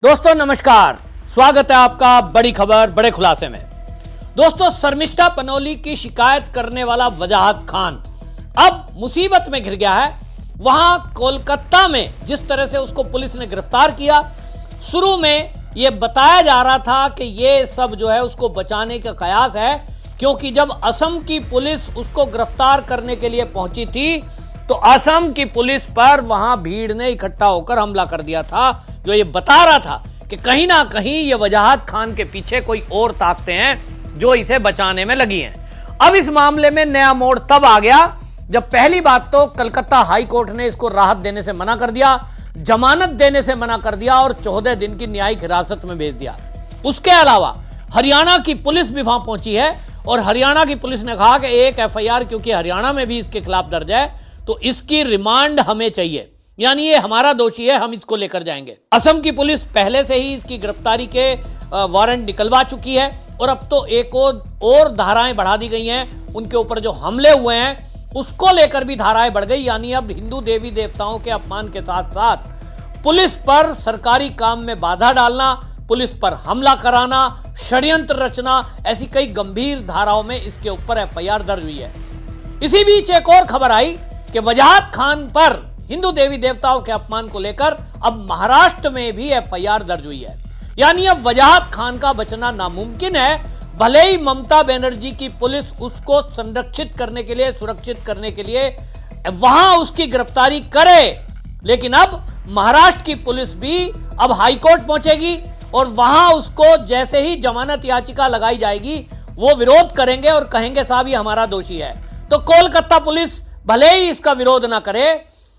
दोस्तों नमस्कार, स्वागत है आपका बड़ी खबर बड़े खुलासे में। दोस्तों, शर्मिष्ठा पनोली की शिकायत करने वाला वजाहत खान अब मुसीबत में घिर गया है। वहां कोलकाता में जिस तरह से उसको पुलिस ने गिरफ्तार किया, शुरू में यह बताया जा रहा था कि यह सब जो है उसको बचाने का कयास है, क्योंकि जब असम की पुलिस उसको गिरफ्तार करने के लिए पहुंची थी तो असम की पुलिस पर वहां भीड़ ने इकट्ठा होकर हमला कर दिया था, जो ये बता रहा था कि कहीं ना कहीं ये वजाहत खान के पीछे कोई और ताकतें हैं जो इसे बचाने में लगी हैं। अब इस मामले में नया मोड़ तब आ गया जब पहली बात तो कलकत्ता हाई कोर्ट ने इसको राहत देने से मना कर दिया, जमानत देने से मना कर दिया और 14 दिन की न्यायिक हिरासत में भेज दिया। उसके अलावा हरियाणा की पुलिस भी वहां पहुंची है और हरियाणा की पुलिस ने कहा कि एक एफआईआर क्योंकि हरियाणा में भी इसके खिलाफ दर्ज है तो इसकी रिमांड हमें चाहिए, यानी ये हमारा दोषी है, हम इसको लेकर जाएंगे। असम की पुलिस पहले से ही इसकी गिरफ्तारी के वारंट निकलवा चुकी है और अब तो एक और धाराएं बढ़ा दी गई हैं। उनके ऊपर जो हमले हुए हैं उसको लेकर भी धाराएं बढ़ गई, यानी अब हिंदू देवी देवताओं के अपमान के साथ साथ पुलिस पर सरकारी काम में बाधा डालना, पुलिस पर हमला कराना, षड्यंत्र रचना, ऐसी कई गंभीर धाराओं में इसके ऊपर एफआईआर दर्ज हुई है। इसी बीच एक और खबर आई कि वजाहत खान पर हिंदू देवी देवताओं के अपमान को लेकर अब महाराष्ट्र में भी एफआईआर दर्ज हुई है। यानी अब वजाहत खान का बचना नामुमकिन है। भले ही ममता बनर्जी की पुलिस उसको संरक्षित करने के लिए, सुरक्षित करने के लिए वहां उसकी गिरफ्तारी करे, लेकिन अब महाराष्ट्र की पुलिस भी अब हाईकोर्ट पहुंचेगी और वहां उसको जैसे ही जमानत याचिका लगाई जाएगी वो विरोध करेंगे और कहेंगे साहब ये हमारा दोषी है। तो कोलकाता पुलिस भले ही इसका विरोध ना करे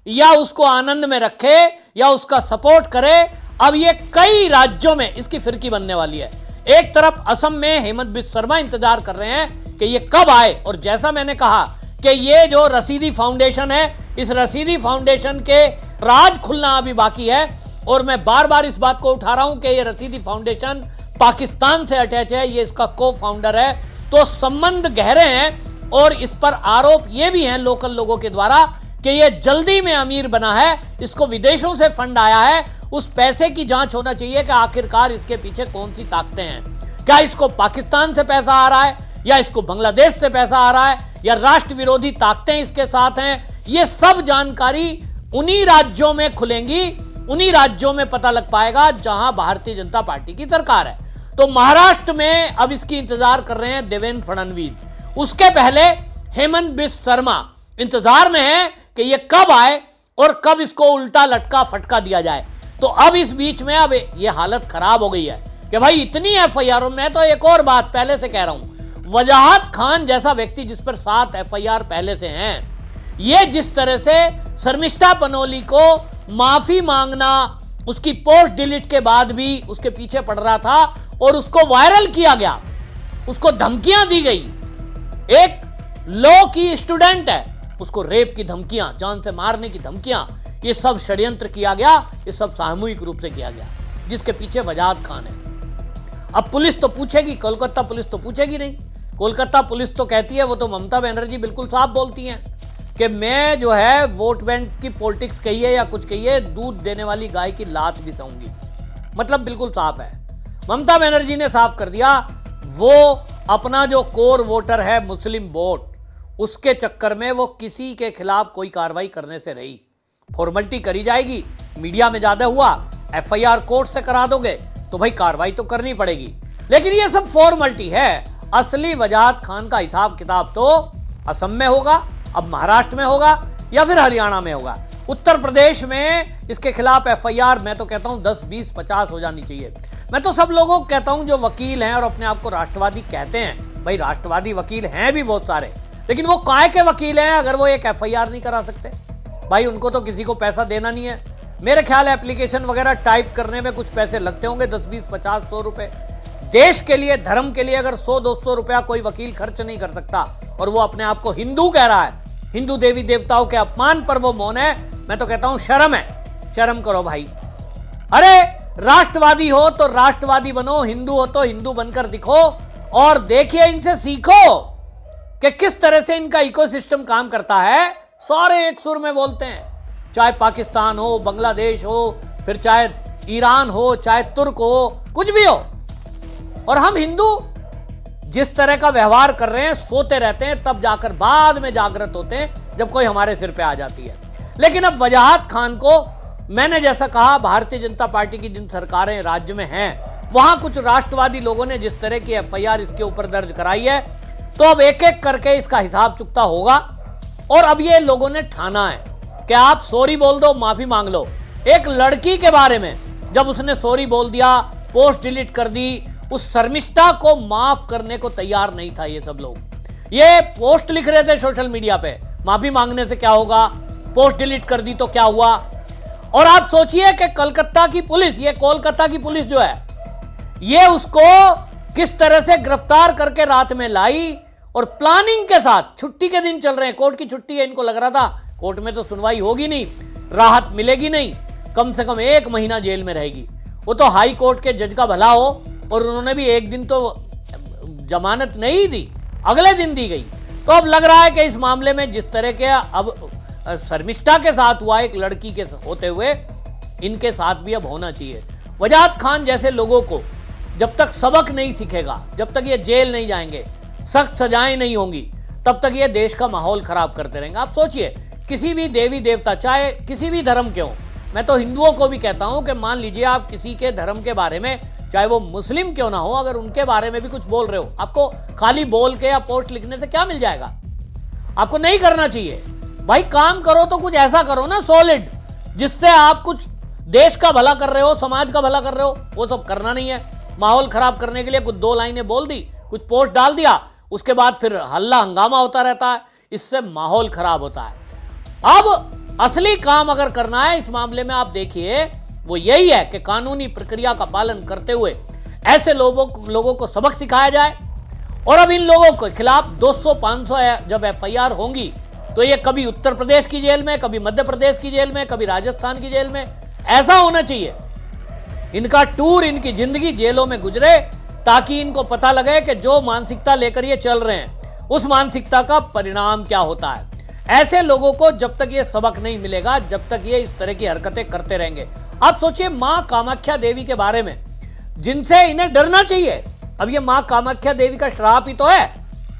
या उसको आनंद में रखे या उसका सपोर्ट करे, अब ये कई राज्यों में इसकी फिरकी बनने वाली है। एक तरफ असम में हेमंत बिस्वा शर्मा इंतजार कर रहे हैं कि ये कब आए, और जैसा मैंने कहा कि ये जो रसीदी फाउंडेशन है, इस रसीदी फाउंडेशन के राज खुलना अभी बाकी है और मैं बार बार इस बात को उठा रहा हूं कि ये रसीदी फाउंडेशन पाकिस्तान से अटैच है, ये इसका को फाउंडर है, तो संबंध गहरे हैं। और इस पर आरोप ये भी हैं लोकल लोगों के द्वारा कि ये जल्दी में अमीर बना है, इसको विदेशों से फंड आया है। उस पैसे की जांच होना चाहिए कि आखिरकार इसके पीछे कौन सी ताकतें हैं। क्या इसको पाकिस्तान से पैसा आ रहा है या इसको बांग्लादेश से पैसा आ रहा है या राष्ट्र विरोधी ताकतें इसके साथ हैं? ये सब जानकारी उन्हीं राज्यों में खुलेंगी, उन्हीं राज्यों में पता लग पाएगा जहां भारतीय जनता पार्टी की सरकार है। तो महाराष्ट्र में अब इसकी इंतजार कर रहे हैं देवेंद्र फडणवीस, उसके पहले हेमंत बिस्वा शर्मा इंतजार में है कि ये कब आए और कब इसको उल्टा लटका फटका दिया जाए। तो अब इस बीच में अब ये हालत खराब हो गई है कि भाई इतनी एफआईआर में, तो एक और बात पहले से कह रहा हूं, वजाहत खान जैसा व्यक्ति जिस पर 7 एफआईआर पहले से हैं, ये जिस तरह से शर्मिष्ठा पनोली को माफी मांगना, उसकी पोस्ट डिलीट के बाद भी उसके पीछे पड़ रहा था और उसको वायरल किया गया, उसको धमकियां दी गई। एक लॉ की स्टूडेंट है, उसको रेप की धमकियां, जान से मारने की धमकियां, ये सब षड्यंत्र किया गया, ये सब सामूहिक रूप से किया गया, जिसके पीछे वजाहत खान है। अब पुलिस तो पूछेगी, कोलकाता पुलिस तो पूछेगी नहीं। कोलकाता पुलिस तो कहती है, वो तो ममता बनर्जी बिल्कुल साफ बोलती हैं कि मैं जो है वोट बैंक की पॉलिटिक्स कहिए या कुछ कहिए, दूध देने वाली गाय की लात भी सहूंगी। मतलब बिल्कुल साफ है। ममता बनर्जी ने साफ कर दिया, वो अपना जो कोर वोटर है मुस्लिम वोट, उसके चक्कर में वो किसी के खिलाफ कोई कार्रवाई करने से रही। फॉर्मेलिटी करी जाएगी, मीडिया में ज्यादा हुआ, एफआईआर कोर्ट से करा दोगे तो भाई कार्रवाई तो करनी पड़ेगी, लेकिन ये सब फॉर्मेलिटी है। असली वजाहत खान का हिसाब किताब तो असम में होगा, अब महाराष्ट्र में होगा या फिर हरियाणा में होगा। उत्तर प्रदेश में इसके खिलाफ एफआईआर मैं तो कहता हूं 10, 20, 50 हो जानी चाहिए। मैं तो सब लोगों को कहता हूं जो वकील हैं और अपने आप को राष्ट्रवादी कहते हैं, भाई राष्ट्रवादी वकील हैं भी बहुत सारे, लेकिन वो काय के वकील हैं अगर वो एक एफआईआर नहीं करा सकते? भाई उनको तो किसी को पैसा देना नहीं है। मेरे ख्याल है एप्लीकेशन वगैरह टाइप करने में कुछ पैसे लगते होंगे, 10, 20, 50, 100 रुपए। देश के लिए, धर्म के लिए अगर 100, 200 रुपया कोई वकील खर्च नहीं कर सकता और वो अपने आप को हिंदू कह रहा है, हिंदू देवी देवताओं के अपमान पर वो मौन है, मैं तो कहता हूं शर्म है, शर्म करो भाई। अरे राष्ट्रवादी हो तो राष्ट्रवादी बनो, हिंदू हो तो हिंदू बनकर दिखो और देखिए, इनसे सीखो कि किस तरह से इनका इकोसिस्टम काम करता है। सारे एक सुर में बोलते हैं, चाहे पाकिस्तान हो, बांग्लादेश हो, फिर चाहे ईरान हो, चाहे तुर्क हो, कुछ भी हो। और हम हिंदू जिस तरह का व्यवहार कर रहे हैं, सोते रहते हैं, तब जाकर बाद में जागृत होते हैं जब कोई हमारे सिर पे आ जाती है। लेकिन अब वजाहत खान को, मैंने जैसा कहा, भारतीय जनता पार्टी की जिन सरकारें राज्य में हैं, वहां कुछ राष्ट्रवादी लोगों ने जिस तरह की एफआईआर इसके ऊपर दर्ज कराई है, तो अब एक एक करके इसका हिसाब चुकता होगा। और अब ये लोगों ने ठाना है कि आप सॉरी बोल दो, माफी मांग लो। एक लड़की के बारे में जब उसने सॉरी बोल दिया, पोस्ट डिलीट कर दी, उस शर्मिष्ठा को माफ करने को तैयार नहीं था ये सब लोग। ये पोस्ट लिख रहे थे सोशल मीडिया पे, माफी मांगने से क्या होगा, पोस्ट डिलीट कर दी तो क्या हुआ। और आप सोचिए कि कलकत्ता की पुलिस, ये कोलकाता की पुलिस जो है, ये उसको किस तरह से गिरफ्तार करके रात में लाई और प्लानिंग के साथ। छुट्टी के दिन चल रहे हैं, कोर्ट की छुट्टी है, इनको लग रहा था कोर्ट में तो सुनवाई होगी नहीं, राहत मिलेगी नहीं, कम से कम 1 महीना जेल में रहेगी। वो तो हाई कोर्ट के जज का भला हो, और उन्होंने भी 1 दिन तो जमानत नहीं दी, अगले दिन दी गई। तो अब लग रहा है कि इस मामले में जिस तरह के अब शर्मिष्ठा के साथ हुआ एक लड़की के होते हुए, इनके साथ भी अब होना चाहिए। वजाहत खान जैसे लोगों को जब तक सबक नहीं सीखेगा, जब तक ये जेल नहीं जाएंगे, सख्त सजाएं नहीं होंगी, तब तक ये देश का माहौल खराब करते रहेंगे। आप सोचिए, किसी भी देवी देवता, चाहे किसी भी धर्म के हो, मैं तो हिंदुओं को भी कहता हूं कि मान लीजिए आप किसी के धर्म के बारे में, चाहे वो मुस्लिम क्यों ना हो, अगर उनके बारे में भी कुछ बोल रहे हो, आपको खाली बोल के या पोस्ट लिखने से क्या मिल जाएगा? आपको नहीं करना चाहिए भाई। काम करो तो कुछ ऐसा करो ना सॉलिड, जिससे आप कुछ देश का भला कर रहे हो, समाज का भला कर रहे हो। वो सब करना नहीं है। माहौल खराब करने के लिए कुछ 2 लाइनें बोल दी, कुछ पोस्ट डाल दिया, उसके बाद फिर हल्ला हंगामा होता रहता है, इससे माहौल खराब होता है। अब असली काम अगर करना है इस मामले में, आप देखिए, वो यही है कि कानूनी प्रक्रिया का पालन करते हुए ऐसे लोगों को सबक सिखाया जाए। और अब इन लोगों के खिलाफ 200-500 जब एफआईआर होंगी, तो ये कभी उत्तर प्रदेश की जेल में, कभी मध्य प्रदेश की जेल में, कभी राजस्थान की जेल में। ऐसा होना चाहिए इनका टूर, इनकी जिंदगी जेलों में गुजरे, ताकि इनको पता लगे कि जो मानसिकता लेकर ये चल रहे हैं, उस मानसिकता का परिणाम क्या होता है। ऐसे लोगों को जब तक ये सबक नहीं मिलेगा, जब तक ये इस तरह की हरकतें करते रहेंगे। आप सोचिए, मां कामाख्या देवी के बारे में, जिनसे इन्हें डरना चाहिए। अब ये मां कामाख्या देवी का श्राप ही तो है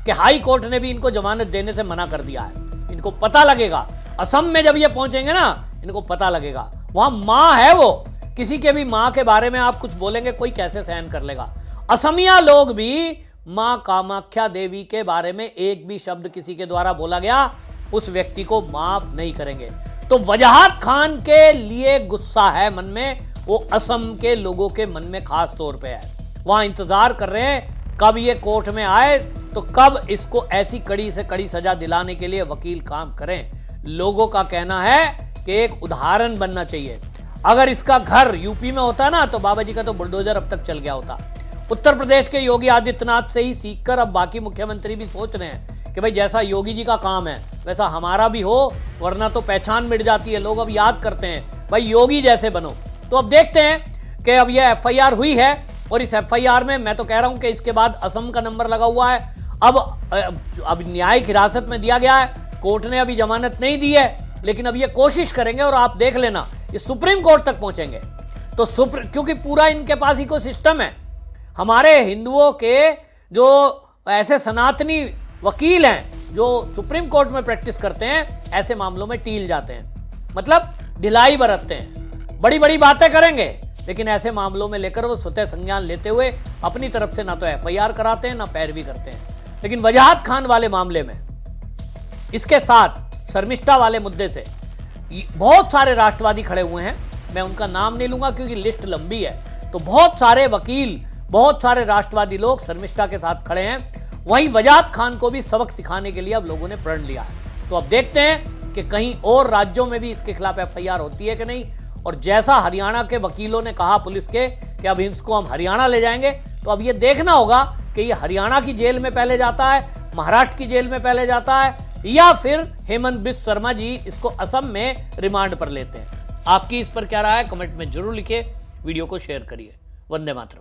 कि हाई कोर्ट ने भी इनको जमानत देने से मना कर दिया है। इनको पता लगेगा, असम में जब ये पहुंचेंगे ना, इनको पता लगेगा वहां मां है वो। किसी के भी मां के बारे में आप कुछ बोलेंगे, कोई कैसे सहन कर लेगा। असमिया लोग भी मां कामाख्या देवी के बारे में एक भी शब्द किसी के द्वारा बोला गया, उस व्यक्ति को माफ नहीं करेंगे। तो वजाहत खान के लिए गुस्सा है मन में, वो असम के लोगों के मन में खास तौर पे है। वहां इंतजार कर रहे हैं कब ये कोर्ट में आए, तो कब इसको ऐसी कड़ी से कड़ी सजा दिलाने के लिए वकील काम करें। लोगों का कहना है कि एक उदाहरण बनना चाहिए। अगर इसका घर यूपी में होता ना, तो बाबा जी का तो बुलडोजर अब तक चल गया होता। उत्तर प्रदेश के योगी आदित्यनाथ से ही सीखकर अब बाकी मुख्यमंत्री भी सोच रहे हैं कि भाई जैसा योगी जी का काम है वैसा हमारा भी हो, वरना तो पहचान मिट जाती है। लोग अब याद करते हैं भाई योगी जैसे बनो। तो अब देखते हैं कि अब यह एफआईआर हुई है, और इस एफआईआर में मैं तो कह रहा हूं कि इसके बाद असम का नंबर लगा हुआ है। अब न्यायिक हिरासत में दिया गया है, कोर्ट ने अभी जमानत नहीं दी है, लेकिन अब ये कोशिश करेंगे, और आप देख लेना ये सुप्रीम कोर्ट तक पहुंचेंगे। तो क्योंकि पूरा इनके पास इको सिस्टम है। हमारे हिंदुओं के जो ऐसे सनातनी वकील हैं जो सुप्रीम कोर्ट में प्रैक्टिस करते हैं, ऐसे मामलों में टील जाते हैं, मतलब ढिलाई बरतते हैं। बड़ी बड़ी बातें करेंगे, लेकिन ऐसे मामलों में लेकर वो स्वतः संज्ञान लेते हुए अपनी तरफ से ना तो एफआईआर कराते हैं, ना पैरवी करते हैं। लेकिन वजाहत खान वाले मामले में, इसके साथ शर्मिष्ठा वाले मुद्दे से बहुत सारे राष्ट्रवादी खड़े हुए हैं। मैं उनका नाम नहीं लूंगा क्योंकि लिस्ट लंबी है। तो बहुत सारे वकील, बहुत सारे राष्ट्रवादी लोग शर्मिष्ठा के साथ खड़े हैं। वहीं वजाहत खान को भी सबक सिखाने के लिए अब लोगों ने प्रण लिया है। तो अब देखते हैं कि कहीं और राज्यों में भी इसके खिलाफ एफआईआर होती है कि नहीं। और जैसा हरियाणा के वकीलों ने कहा पुलिस के कि अब इसको हम हरियाणा ले जाएंगे, तो अब ये देखना होगा कि ये हरियाणा की जेल में पहले जाता है, महाराष्ट्र की जेल में पहले जाता है, या फिर हेमंत बिश्व शर्मा जी इसको असम में रिमांड पर लेते हैं। आपकी इस पर क्या राय है, कमेंट में जरूर लिखिए, वीडियो को शेयर करिए। वंदे मातरम।